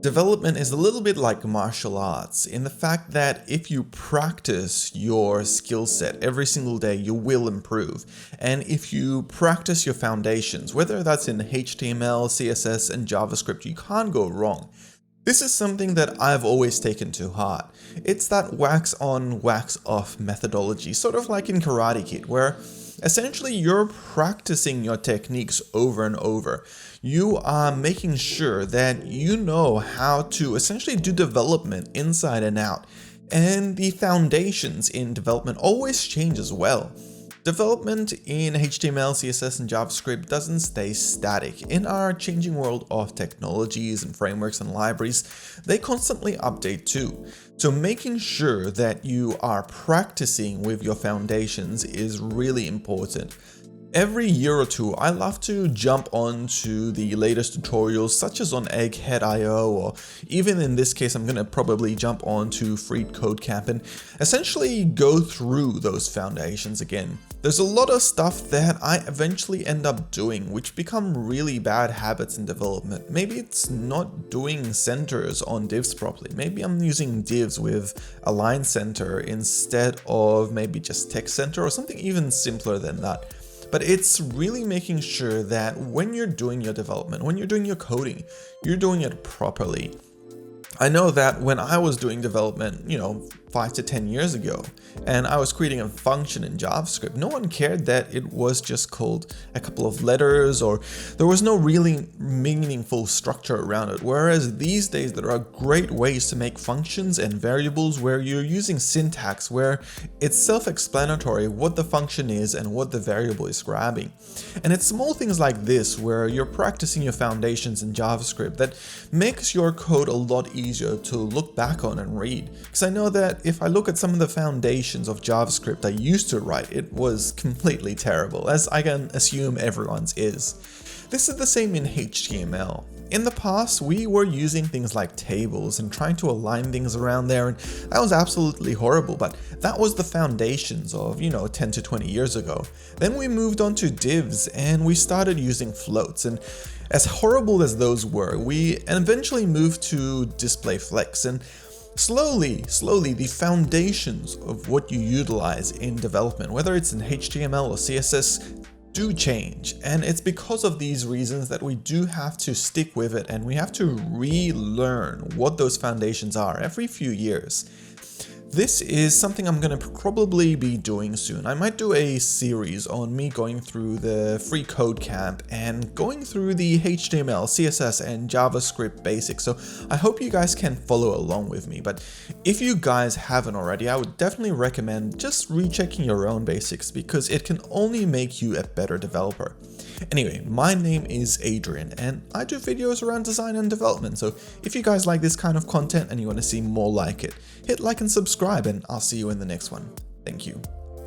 Development is a little bit like martial arts in the fact that if you practice your skill set every single day, you will improve. And if you practice your foundations, whether that's in HTML, CSS, and JavaScript, you can't go wrong. This is something that I've always taken to heart. It's that wax on, wax off methodology, sort of like in Karate Kid, where essentially you're practicing your techniques over and over. You are making sure that you know how to essentially do development inside and out. And the foundations in development always change as well. Development in HTML, CSS, and JavaScript doesn't stay static. In our changing world of technologies and frameworks and libraries, they constantly update too. So making sure that you are practicing with your foundations is really important. Every year or two, I love to jump onto the latest tutorials such as on Egghead.io, or even in this case, I'm going to probably jump onto Free Code Camp and essentially go through those foundations again. There's a lot of stuff that I eventually end up doing which become really bad habits in development. Maybe it's not doing centers on divs properly. Maybe I'm using divs with align center instead of maybe just text center or something even simpler than that. But it's really making sure that when you're doing your development, when you're doing your coding, you're doing it properly. I know that when I was doing development, 5 to 10 years ago, and I was creating a function in JavaScript, no one cared that it was just called a couple of letters, or there was no really meaningful structure around it. Whereas these days, there are great ways to make functions and variables where you're using syntax, where it's self-explanatory what the function is and what the variable is grabbing. And it's small things like this where you're practicing your foundations in JavaScript that makes your code a lot easier to look back on and read. Because I know that if I look at some of the foundations of JavaScript I used to write, it was completely terrible, as I can assume everyone's is. This is the same in HTML. In the past, we were using things like tables and trying to align things around there, and that was absolutely horrible, but that was the foundations of, 10 to 20 years ago. Then we moved on to divs and we started using floats, and as horrible as those were, we eventually moved to display flex, and slowly, the foundations of what you utilize in development, whether it's in HTML or CSS, do change. And it's because of these reasons that we do have to stick with it, and we have to relearn what those foundations are every few years. This is something I'm going to probably be doing soon. I might do a series on me going through the Free Code Camp and going through the HTML, CSS, and JavaScript basics. So I hope you guys can follow along with me. But if you guys haven't already, I would definitely recommend just rechecking your own basics, because it can only make you a better developer. Anyway, my name is Adrian and I do videos around design and development, so if you guys like this kind of content and you want to see more like it, hit like and subscribe, and I'll see you in the next one. Thank you.